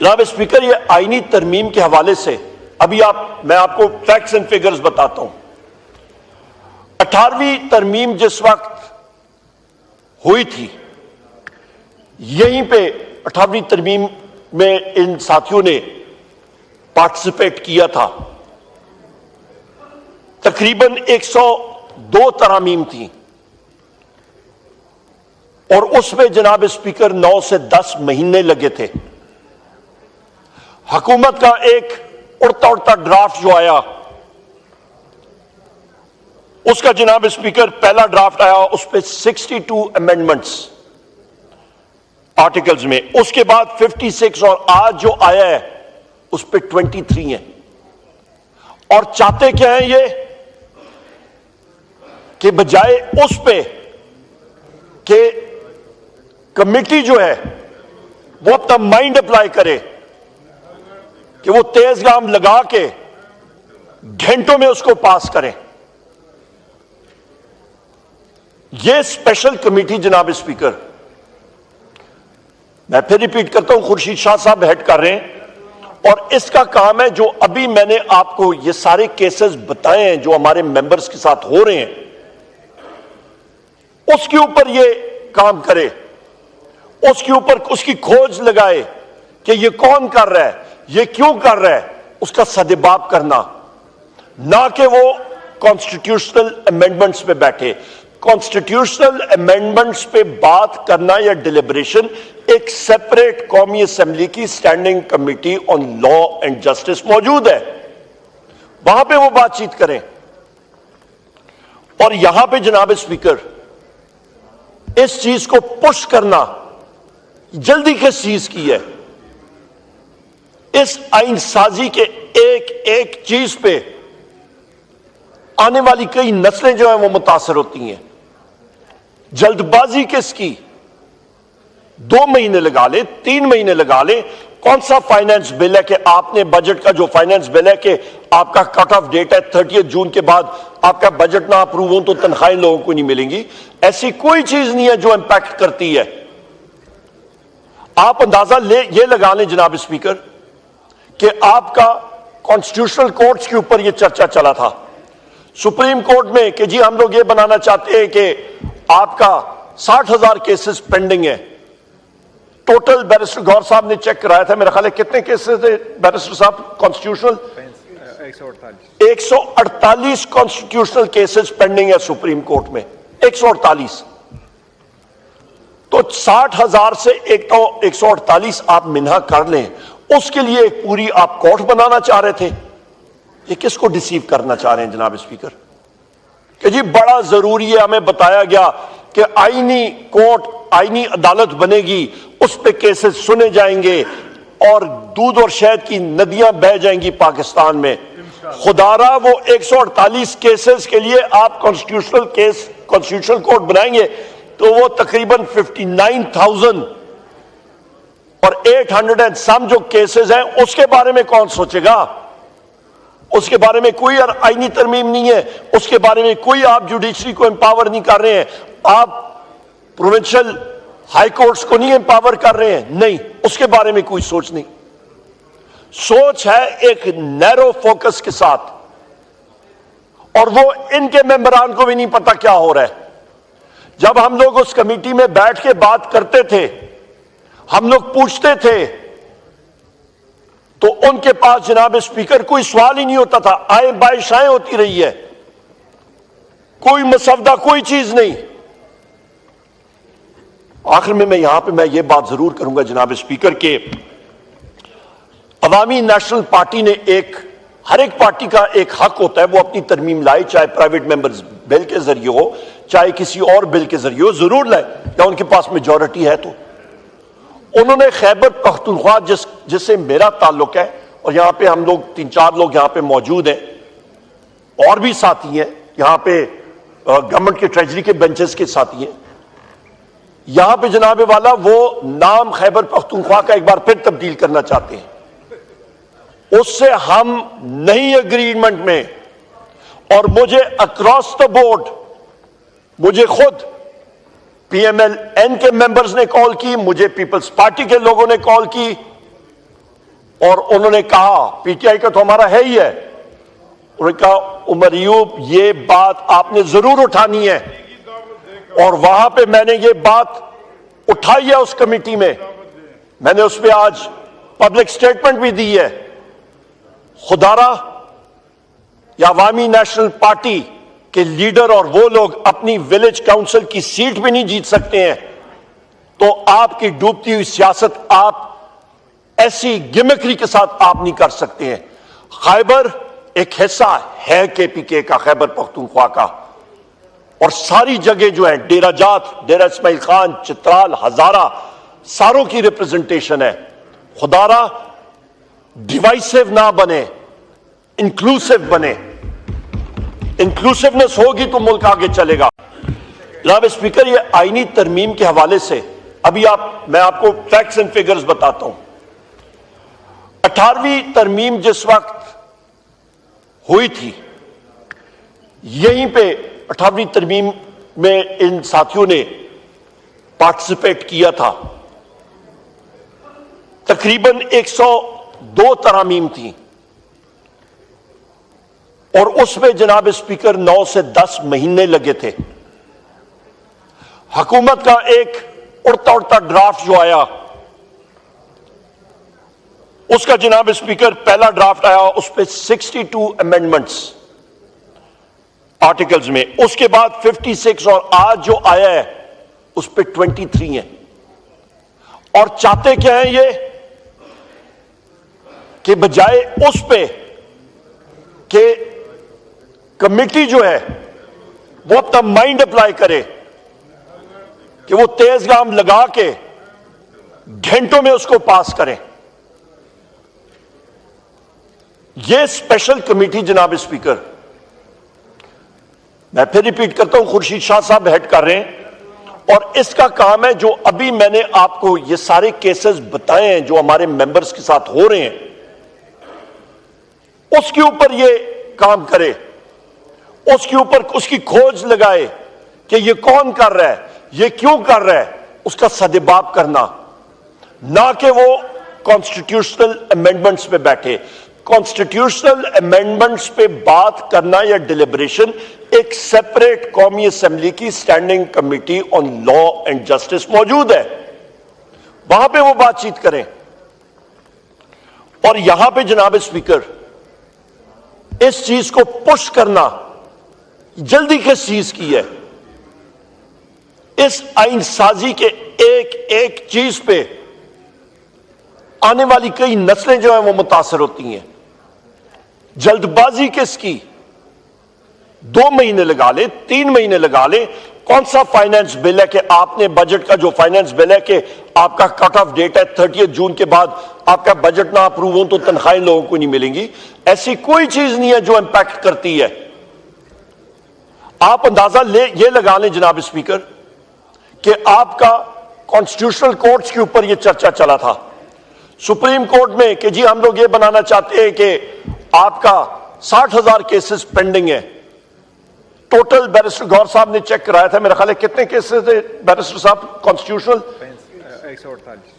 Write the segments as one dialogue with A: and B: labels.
A: جناب اسپیکر، یہ آئینی ترمیم کے حوالے سے ابھی میں آپ کو فیکٹس اینڈ فگرز بتاتا ہوں۔ 18ویں ترمیم جس وقت ہوئی تھی، یہیں پہ 18ویں ترمیم میں ان ساتھیوں نے پارٹیسپیٹ کیا تھا۔ تقریباً 102 ترامیم تھیں اور اس میں جناب اسپیکر 9 سے 10 مہینے لگے تھے۔ حکومت کا ایک اڑتا اڑتا ڈرافٹ جو آیا، اس کا جناب اسپیکر پہلا ڈرافٹ آیا، اس پہ 62 امینڈمنٹس آرٹیکلز میں، اس کے بعد 56 اور آج جو آیا ہے اس پہ 23 ہیں۔ اور چاہتے کیا ہیں یہ کہ بجائے اس پہ کہ کمیٹی جو ہے وہ اپنا مائنڈ اپلائی کرے کہ وہ تیز گام لگا کے گھنٹوں میں اس کو پاس کریں، یہ اسپیشل کمیٹی جناب اسپیکر، میں پھر ریپیٹ کرتا ہوں، خورشید شاہ صاحب ہیڈ کر رہے ہیں اور اس کا کام ہے جو ابھی میں نے آپ کو یہ سارے کیسز بتائے ہیں جو ہمارے ممبرز کے ساتھ ہو رہے ہیں، اس کے اوپر یہ کام کرے، اس کے اوپر اس کی کھوج لگائے کہ یہ کون کر رہا ہے، یہ کیوں کر رہا ہے، اس کا سدباب کرنا، نہ کہ وہ کانسٹیٹیوشنل امینڈمنٹس پہ بیٹھے۔ کانسٹیٹیوشنل امینڈمنٹس پہ بات کرنا یا ڈیلیبریشن ایک سیپریٹ قومی اسمبلی کی standing committee on law and justice موجود ہے، وہاں پہ وہ بات چیت کریں۔ اور یہاں پہ جناب اسپیکر اس چیز کو پش کرنا جلدی کس چیز کی ہے؟ اس آئین سازی کے ایک ایک چیز پہ آنے والی کئی نسلیں جو ہیں وہ متاثر ہوتی ہیں۔ جلد بازی کس کی؟ 2 مہینے لگا لیں، 3 مہینے لگا لیں۔ کون سا فائنانس بل ہے کہ آپ نے بجٹ کا جو فائنانس بل ہے کہ آپ کا کٹ آف ڈیٹ ہے 30 جون کے بعد آپ کا بجٹ نہ اپروو ہو تو تنخواہیں لوگوں کو نہیں ملیں گی؟ ایسی کوئی چیز نہیں ہے جو امپیکٹ کرتی ہے۔ آپ اندازہ یہ لگا لیں جناب اسپیکر کہ آپ کا کانسٹیٹیوشنل کورٹس کے اوپر یہ چرچا چلا تھا، سپریم کورٹ میں، کہ جی ہم لوگ یہ بنانا چاہتے ہیں کہ آپ کا 60,000 کیسز پینڈنگ ہیں۔ ٹوٹل بیرسٹر گور صاحب نے چیک کرایا تھا، میرا خیال ہے کتنے کیسز تھے بیرسٹر صاحب کانسٹیٹیوشنل؟ 148 کانسٹیٹیوشنل کیسز پینڈنگ ہے سپریم کورٹ میں، 148۔ تو 60,000 سے 148 آپ منہا کر لیں، اس کے لیے ایک پوری آپ کورٹ بنانا چاہ رہے تھے۔ یہ کس کو ڈیسیو کرنا چاہ رہے ہیں جناب اسپیکر؟ کہ جی بڑا ضروری ہے، ہمیں بتایا گیا کہ آئینی کورٹ، آئینی عدالت بنے گی، اس پہ کیسز سنے جائیں گے اور دودھ اور شہد کی ندیاں بہہ جائیں گی پاکستان میں۔ خدارا وہ 148 کیسز کے لیے آپ کانسٹیٹیوشنل کورٹ بنائیں گے تو وہ تقریباً 59,000 اور 800 اینڈ سم جو کیسز ہیں، اس کے بارے میں کون سوچے گا؟ اس کے بارے میں کوئی آئینی ترمیم نہیں ہے، اس کے بارے میں کوئی آپ جوڈیشری کو امپاور نہیں کر رہے ہیں، آپ پروونشل ہائی کورٹس کو نہیں امپاور کر رہے ہیں، نہیں، اس کے بارے میں کوئی سوچ نہیں۔ سوچ ہے ایک نیرو فوکس کے ساتھ، اور وہ ان کے ممبران کو بھی نہیں پتا کیا ہو رہا ہے۔ جب ہم لوگ اس کمیٹی میں بیٹھ کے بات کرتے تھے، ہم لوگ پوچھتے تھے تو ان کے پاس جناب اسپیکر کوئی سوال ہی نہیں ہوتا تھا، آئیں بائیں شائیں ہوتی رہی ہے، کوئی مسودہ، کوئی چیز نہیں۔ آخر میں یہاں پہ میں یہ بات ضرور کروں گا جناب اسپیکر کہ عوامی نیشنل پارٹی نے ہر ایک پارٹی کا ایک حق ہوتا ہے وہ اپنی ترمیم لائے، چاہے پرائیویٹ ممبرز بل کے ذریعے ہو، چاہے کسی اور بل کے ذریعے ہو، ضرور لائے یا ان کے پاس میجورٹی ہے تو۔ انہوں نے خیبر پختونخوا جس سے میرا تعلق ہے، اور یہاں پہ ہم لوگ 3-4 لوگ یہاں پہ موجود ہیں، اور بھی ساتھی ہیں یہاں پہ گورنمنٹ کے ٹریجری کے بینچز کے ساتھی ہیں، یہاں پہ جناب والا وہ نام خیبر پختونخوا کا ایک بار پھر تبدیل کرنا چاہتے ہیں۔ اس سے ہم نہیں اگریمنٹ میں، اور مجھے اکراس دا بورڈ، مجھے خود پی ایم ایل این کے ممبرز نے کال کی، مجھے پیپلز پارٹی کے لوگوں نے کال کی، اور انہوں نے کہا پی ٹی آئی کا تو ہمارا ہے ہی ہے، انہوں نے کہا عمر ایوب یہ بات آپ نے ضرور اٹھانی ہے، اور وہاں پہ میں نے یہ بات اٹھائی ہے اس کمیٹی میں نے اس پہ آج پبلک سٹیٹمنٹ بھی دی ہے۔ خدارہ یا عوامی نیشنل پارٹی کے لیڈر اور وہ لوگ اپنی ولیج کاؤنسل کی سیٹ بھی نہیں جیت سکتے ہیں، تو آپ کی ڈوبتی ہوئی سیاست آپ ایسی گمکری کے ساتھ آپ نہیں کر سکتے ہیں۔ خیبر ایک حصہ ہے کے پی کے کا، خیبر پختونخوا کا، اور ساری جگہ جو ہیں ڈیرہ جات، ڈیرہ اسماعیل خان، چترال، ہزارہ، ساروں کی ریپرزنٹیشن ہے۔ خدارہ ڈیوائسو نہ بنے، انکلوسیو بنے۔ انکلوسیونس ہوگی تو ملک آگے چلے گا۔ جناب اسپیکر، یہ آئینی ترمیم کے حوالے سے ابھی میں آپ کو فیکٹس اینڈ فگرز بتاتا ہوں۔ 18ویں ترمیم جس وقت ہوئی تھی، یہیں پہ 18ویں ترمیم میں ان ساتھیوں نے پارٹیسپیٹ کیا تھا۔ تقریباً 102 ترامیم تھیں، اور اس میں جناب اسپیکر 9 سے 10 مہینے لگے تھے۔ حکومت کا ایک اڑتا ڈرافٹ جو آیا، اس کا جناب اسپیکر پہلا ڈرافٹ آیا، اس پہ 62 امینڈمنٹس آرٹیکلز میں، اس کے بعد 56، اور آج جو آیا ہے اس پہ 23 ہیں۔ اور چاہتے کیا ہیں یہ کہ بجائے اس پہ کہ کمیٹی جو ہے وہ اپنا مائنڈ اپلائی کرے، کہ وہ تیز گام لگا کے گھنٹوں میں اس کو پاس کریں، یہ اسپیشل کمیٹی جناب اسپیکر، میں پھر ریپیٹ کرتا ہوں، خورشید شاہ صاحب ہیڈ کر رہے ہیں، اور اس کا کام ہے جو ابھی میں نے آپ کو یہ سارے کیسز بتائے ہیں جو ہمارے ممبرز کے ساتھ ہو رہے ہیں، اس کے اوپر یہ کام کرے، اس کے اوپر اس کی کھوج لگائے کہ یہ کون کر رہا ہے، یہ کیوں کر رہا ہے، اس کا سدباب کرنا، نہ کہ وہ کانسٹیٹیوشنل امینڈمنٹس پہ بیٹھے۔ کانسٹیٹیوشنل امینڈمنٹس پہ بات کرنا یا ڈیلیبریشن ایک سیپریٹ قومی اسمبلی کی standing committee on law and justice موجود ہے، وہاں پہ وہ بات چیت کریں۔ اور یہاں پہ جناب اسپیکر اس چیز کو پش کرنا جلدی کس چیز کی ہے؟ اس آئین سازی کے ایک ایک چیز پہ آنے والی کئی نسلیں جو ہیں وہ متاثر ہوتی ہیں۔ جلد بازی کس کی؟ 2 مہینے لگا لیں، 3 مہینے لگا لیں۔ کون سا فائنانس بل ہے کہ آپ نے بجٹ کا جو فائنانس بل ہے کہ آپ کا کٹ آف ڈیٹ ہے 30 جون کے بعد آپ کا بجٹ نہ اپروو ہو تو تنخواہیں لوگوں کو نہیں ملیں گی؟ ایسی کوئی چیز نہیں ہے جو امپیکٹ کرتی ہے۔ آپ اندازہ یہ لگا لیں جناب اسپیکر کہ آپ کا کانسٹیٹیوشنل کورٹس کے اوپر یہ چرچا چلا تھا، سپریم کورٹ میں، کہ جی ہم لوگ یہ بنانا چاہتے ہیں کہ آپ کا 60,000 کیسز پینڈنگ ہیں۔ ٹوٹل بیرسٹر گور صاحب نے چیک کرایا تھا، میرا خیال ہے کتنے کیسز تھے بیرسٹر صاحب کانسٹیٹیوشنل؟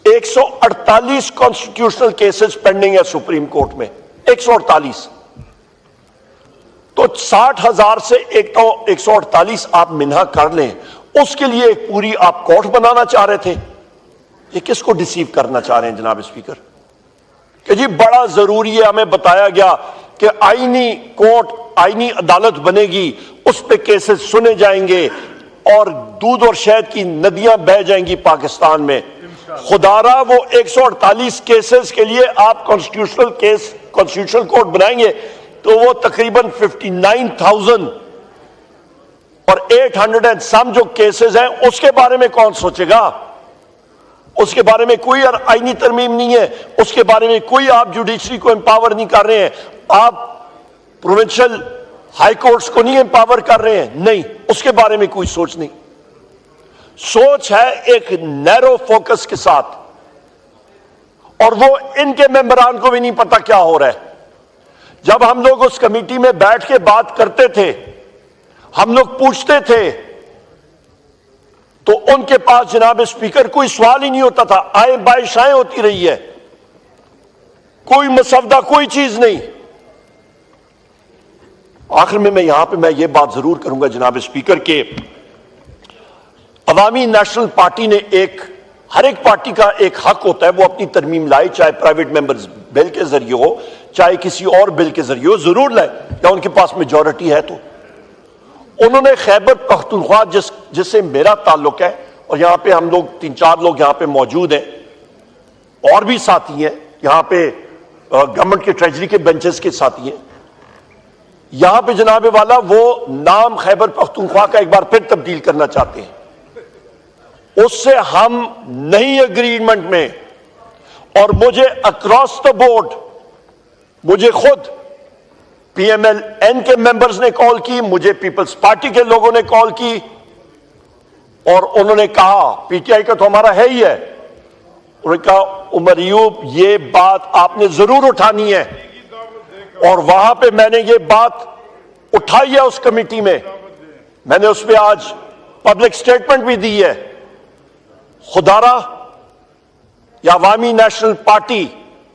A: 148 کانسٹیٹیوشنل کیسز پینڈنگ ہے سپریم کورٹ میں، 148۔ تو 60,000 سے 148 آپ منہا کر لیں، اس کے لیے ایک پوری آپ کورٹ بنانا چاہ رہے تھے۔ یہ کس کو ڈیسیو کرنا چاہ رہے ہیں جناب اسپیکر؟ کہ جی بڑا ضروری ہے، ہمیں بتایا گیا کہ آئینی کورٹ، آئینی عدالت بنے گی، اس پہ کیسز سنے جائیں گے اور دودھ اور شہد کی ندیاں بہہ جائیں گی پاکستان میں۔ خدارہ وہ 148 کیسز کے لیے آپ کانسٹیٹیوشنل کورٹ بنائیں گے تو وہ تقریباً 59,000 اور 800 اینڈ سم جو کیسز ہیں، اس کے بارے میں کون سوچے گا؟ اس کے بارے میں کوئی آئینی ترمیم نہیں ہے، اس کے بارے میں کوئی آپ جوڈیشری کو امپاور نہیں کر رہے ہیں، آپ پروونشل ہائی کورٹس کو نہیں امپاور کر رہے ہیں، نہیں، اس کے بارے میں کوئی سوچ نہیں۔ سوچ ہے ایک نیرو فوکس کے ساتھ، اور وہ ان کے ممبران کو بھی نہیں پتا کیا ہو رہا ہے۔ جب ہم لوگ اس کمیٹی میں بیٹھ کے بات کرتے تھے، ہم لوگ پوچھتے تھے، تو ان کے پاس جناب اسپیکر کوئی سوال ہی نہیں ہوتا تھا، آئیں بائیں شائیں ہوتی رہی ہے۔ کوئی مسودہ، کوئی چیز نہیں۔ آخر میں یہاں پہ میں یہ بات ضرور کروں گا جناب اسپیکر کہ عوامی نیشنل پارٹی نے ہر ایک پارٹی کا ایک حق ہوتا ہے وہ اپنی ترمیم لائے، چاہے پرائیویٹ ممبرز بل کے ذریعے ہو، چاہے کسی اور بل کے ذریعے ہو، ضرور لائے یا ان کے پاس میجورٹی ہے تو۔ انہوں نے خیبر پختونخوا جس سے میرا تعلق ہے، اور یہاں پہ ہم لوگ 3-4 لوگ یہاں پہ موجود ہیں، اور بھی ساتھی ہیں یہاں پہ گورنمنٹ کے ٹریجری کے بینچز کے ساتھی ہیں، یہاں پہ جناب والا وہ نام خیبر پختونخوا کا ایک بار پھر تبدیل کرنا چاہتے ہیں۔ اس سے ہم نئی اگریمنٹ میں، اور مجھے اکراس دا بورڈ، مجھے خود پی ایم ایل این کے ممبرز نے کال کی، مجھے پیپلز پارٹی کے لوگوں نے کال کی، اور انہوں نے کہا پی ٹی آئی کا تو ہمارا ہے ہی ہے، انہوں نے کہا عمر ایوب یہ بات آپ نے ضرور اٹھانی ہے، اور وہاں پہ میں نے یہ بات اٹھائی ہے اس کمیٹی میں نے اس پہ آج پبلک سٹیٹمنٹ بھی دی ہے۔ خدارہ یا عوامی نیشنل پارٹی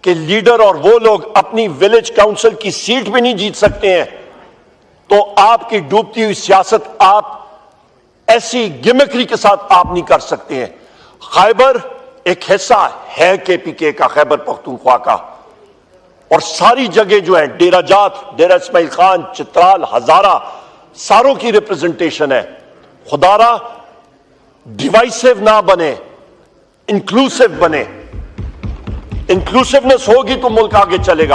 A: کے لیڈر اور وہ لوگ اپنی ولیج کاؤنسل کی سیٹ بھی نہیں جیت سکتے ہیں، تو آپ کی ڈوبتی ہوئی سیاست آپ ایسی گمکری کے ساتھ آپ نہیں کر سکتے ہیں۔ خیبر ایک حصہ ہے کے پی کے کا، خیبر پختونخوا کا، اور ساری جگہ جو ہیں ڈیرہ جات، ڈیرہ اسماعیل خان، چترال، ہزارہ، ساروں کی ریپرزنٹیشن ہے۔ خدارہ ڈیوائسو نہ بنے، انکلوسیو بنے۔ انکلوسیونس ہوگی تو ملک آگے چلے گا۔